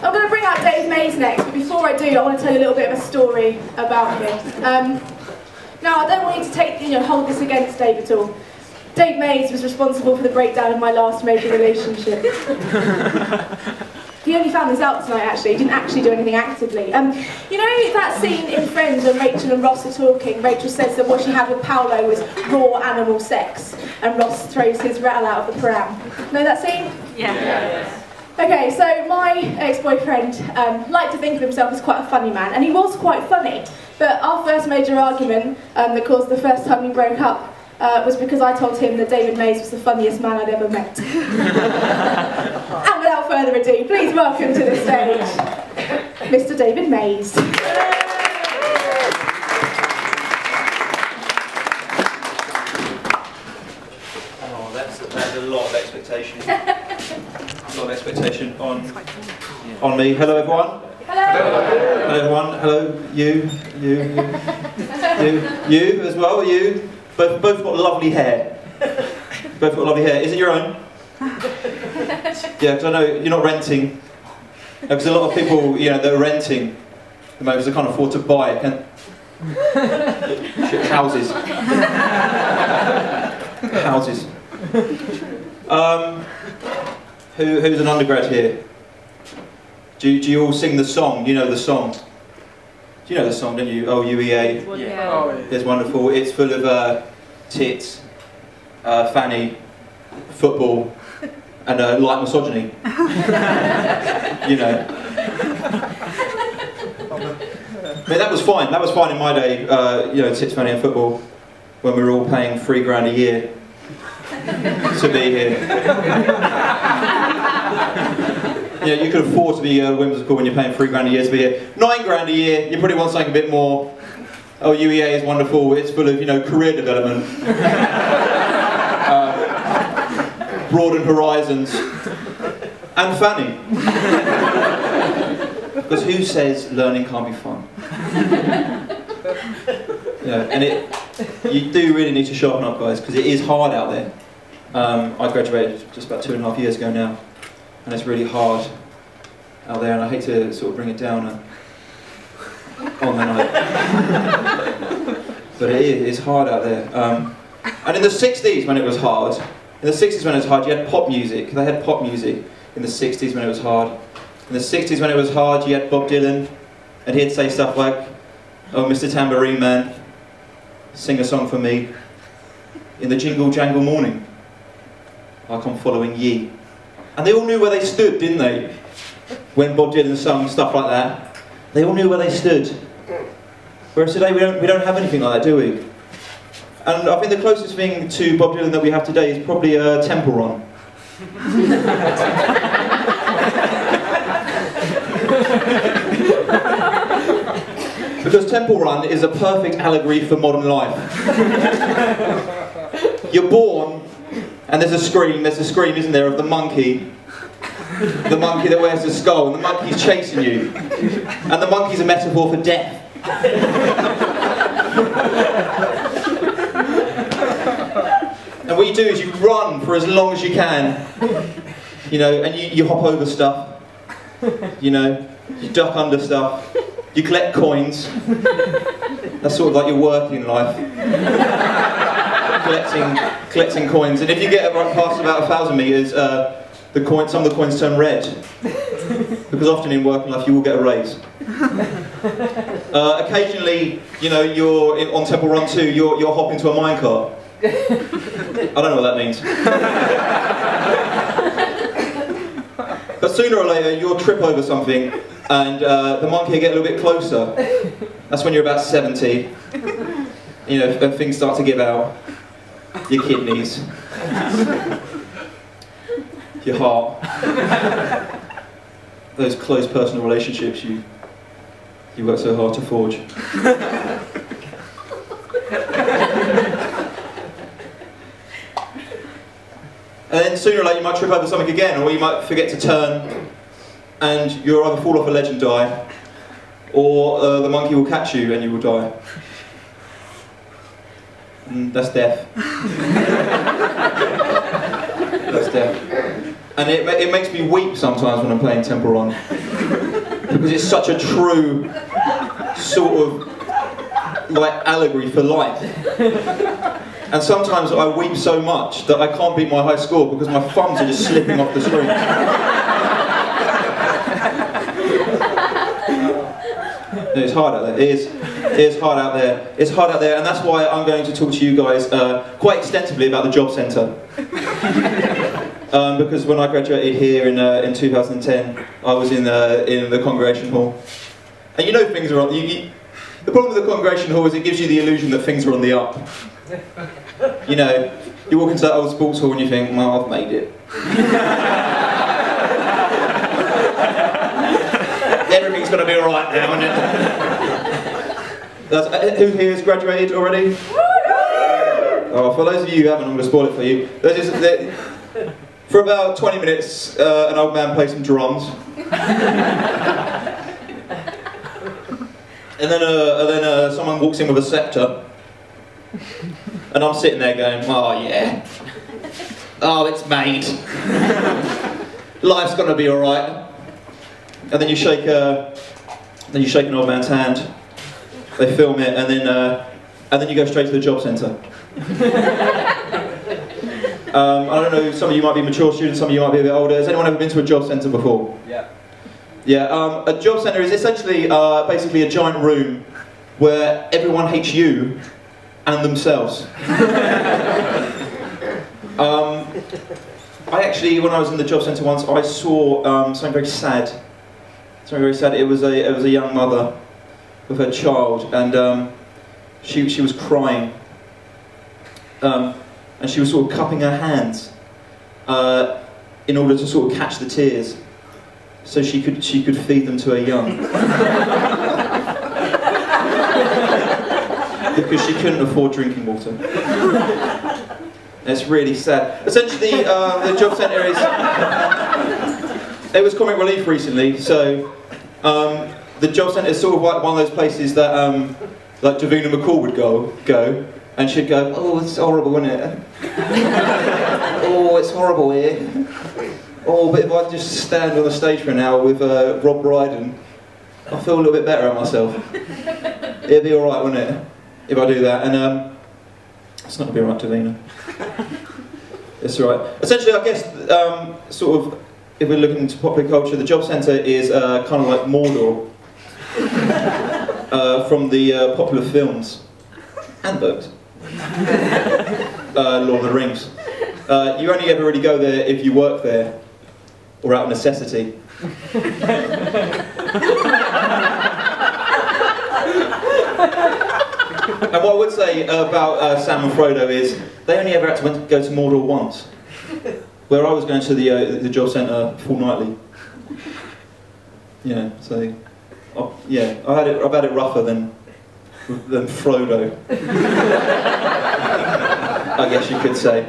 I'm going to bring out Dave Mays next, but before I do, I want to tell you a little bit of a story about him. Now, I don't want you to take, hold this against Dave at all. Dave Mays was responsible for the breakdown of my last major relationship. He only found this out tonight, actually. He didn't actually do anything actively. You know that scene in Friends when Rachel and Ross are talking? Rachel says that what she had with Paolo was raw animal sex, and Ross throws his rattle out of the pram. Know that scene? Yeah. Okay, so my ex-boyfriend liked to think of himself as quite a funny man, and he was quite funny. But our first major argument that caused the first time we broke up was because I told him that David Mays was the funniest man I'd ever met. And without further ado, please welcome to the stage, Mr. David Mays. Oh, that's a lot of expectation. A lot of expectation on me. Hello, everyone. Hello. Hello, everyone. Hello, you as well. You both got lovely hair. Both got lovely hair. Is it your own? Yeah, because I know you're not renting. Because a lot of people, that are renting, the most they can't afford to buy houses. Houses. Who's an undergrad here? Do you all sing the song? You know the song? Do you know the song, don't you? Oh, UEA. Yeah. It's wonderful. It's full of tits, fanny, football, and light misogyny. But that was fine. That was fine in my day. Tits, fanny, and football, when we were all paying £3 a year to be here. You could afford to be whimsical when you're paying £3 a year to be here. £9 a year, you probably want something a bit more. Oh, UEA is wonderful. It's full of career development, broaden horizons, and fanny. Because who says learning can't be fun? And you do really need to sharpen up, guys, because it is hard out there. I graduated just about 2.5 years ago now, and it's really hard out there, and I hate to sort of bring it down on the night. But it's hard out there. And in the 60s when it was hard, you had pop music. They had pop music in the 60s when it was hard. In the 60s when it was hard, you had Bob Dylan, and he'd say stuff like, "Oh, Mr. Tambourine Man, sing a song for me. In the jingle jangle morning, I come following ye." And they all knew where they stood, didn't they? When Bob Dylan sung stuff like that, they all knew where they stood. Whereas today we don't have anything like that, do we? And I think the closest thing to Bob Dylan that we have today is probably Temple Run. Because Temple Run is a perfect allegory for modern life. You're born, and there's a scream, isn't there, of the monkey. The monkey that wears the skull, and the monkey's chasing you. And the monkey's a metaphor for death. And what you do is you run for as long as you can. And you hop over stuff. You duck under stuff. You collect coins. That's sort of like your work in life. Collecting coins. And if you get past about 1,000 meters, some of the coins turn red. Because often in working life you will get a raise. Occasionally, you're on Temple Run 2, you're hopping to a minecart. I don't know what that means. But sooner or later you'll trip over something, and the monkey will get a little bit closer. That's when you're about 70. When things start to give out. Your kidneys. Your heart. Those close personal relationships you work so hard to forge. And then sooner or later you might trip over something again, or you might forget to turn, and you'll either fall off a ledge and die, or the monkey will catch you and you will die. And that's death. That's death. And it makes me weep sometimes when I'm playing Temple Run. because it's such a true sort of like allegory for life. And sometimes I weep so much that I can't beat my high score because my thumbs are just slipping off the screen. It's hard out there. It is hard out there. It's hard out there, and that's why I'm going to talk to you guys quite extensively about the job centre. Because when I graduated here in 2010, I was in the congregation hall, and you know things are on. The problem with the congregation hall is it gives you the illusion that things are on the up. You know, you walk into that old sports hall and you think, well, I've made it. Everything's going to be alright now, isn't it? Who here has graduated already? Oh, for those of you who haven't, I'm going to spoil it for you. For about 20 minutes, an old man plays some drums. And then someone walks in with a scepter. And I'm sitting there going, oh yeah. Oh, it's made. Life's going to be alright. And then you shake an old man's hand. They film it, and then you go straight to the job centre. I don't know, some of you might be mature students, some of you might be a bit older. Has anyone ever been to a job centre before? Yeah. Yeah, a job centre is essentially basically a giant room where everyone hates you and themselves. I actually, when I was in the job centre once, I saw something very sad. Something very sad. It was a young mother with her child, and she was crying, and she was sort of cupping her hands in order to sort of catch the tears, so she could feed them to her young. Because she couldn't afford drinking water. It's really sad. Essentially, the job centre is... It was comic relief recently, so the job centre is sort of like one of those places that like Davina McCall would go, and she'd go, oh, it's horrible, isn't it? Oh, it's horrible here. Oh, but if I just stand on the stage for an hour with Rob Brydon, I'll feel a little bit better at myself. It'd be alright, wouldn't it? If I do that, and it's not going to be alright, Davina. It's alright. Essentially, I guess, sort of, if we're looking into popular culture, the job centre is kind of like Mordor from the popular films and books. Lord of the Rings. You only ever really go there if you work there or out of necessity. And what I would say about Sam and Frodo is they only ever had to go to Mordor once, where I was going to the job centre fortnightly. Yeah, so yeah, I've had it rougher than Frodo. I guess you could say.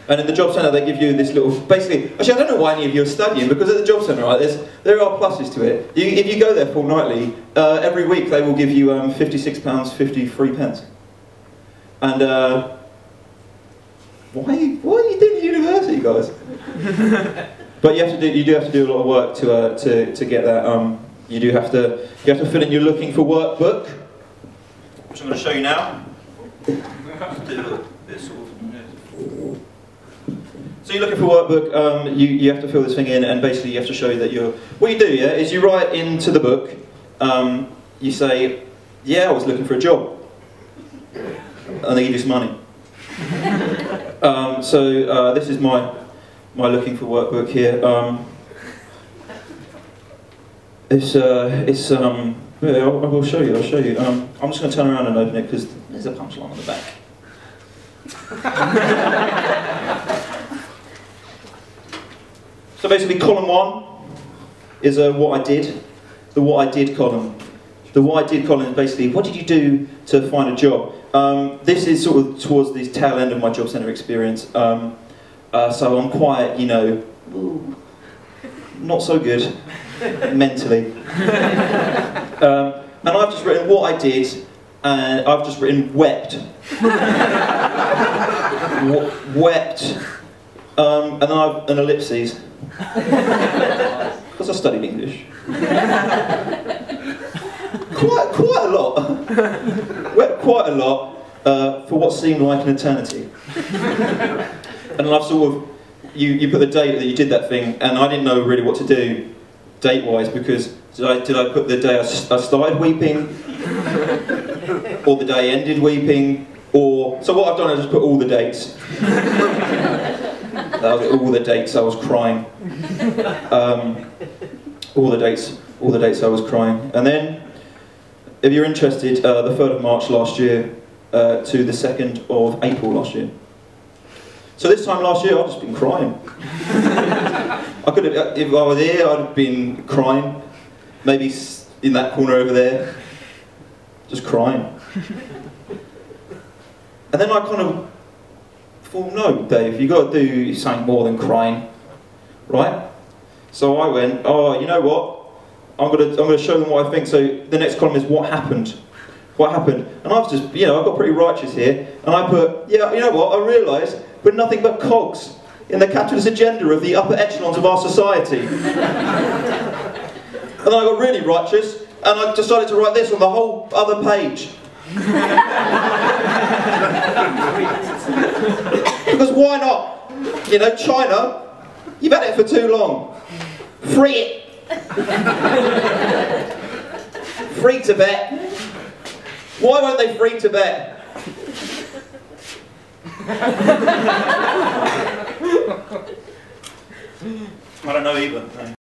And in the job centre they give you this little, basically, actually I don't know why any of you are studying, because at the job centre, right, there are pluses to it. If you go there fortnightly, every week they will give you £56.53. And why are you doing the university, guys? But you do have to do a lot of work to get that. You have to fill in your looking for work book, which I'm going to show you now. So you're looking for workbook, you have to fill this thing in, and basically you have to show that you're... What you do, yeah, is you write into the book, you say, yeah, I was looking for a job. And they give you some money. This is my looking for workbook here. Yeah, I will show you, I'll show you. I'm just going to turn around and open it because there's a punchline on the back. So basically column 1 is what I did, the what I did column. The what I did column is basically what did you do to find a job. This is sort of towards the tail end of my job centre experience. So I'm quite, you know, not so good mentally. And I've just written what I did, and I've just written wept. Wept. And then I've an ellipses. Because I studied English. quite a lot. Quite a lot for what seemed like an eternity. And I've sort of, you put the date that you did that thing, and I didn't know really what to do date-wise, because did I put the day I started weeping, or the day I ended weeping, or... So what I've done is just put all the dates. That was all the dates I was crying. All the dates I was crying. And then, if you're interested, the 3rd of March last year to the 2nd of April last year. So this time last year, I've just been crying. I could have, if I was here, I'd have been crying. Maybe in that corner over there, just crying. And then I kind of thought, no, Dave, you've got to do something more than crying, right? So I went, oh, you know what? I'm gonna show them what I think. So the next column is what happened. What happened? And I was just, you know, I got pretty righteous here, and I put, yeah, you know what? I realised we're nothing but cogs in the capitalist agenda of the upper echelons of our society. And then I got really righteous, and I decided to write this on the whole other page. Because why not? You know, China, you've had it for too long. Free it. Free Tibet. Why won't they free Tibet? I don't know either. No.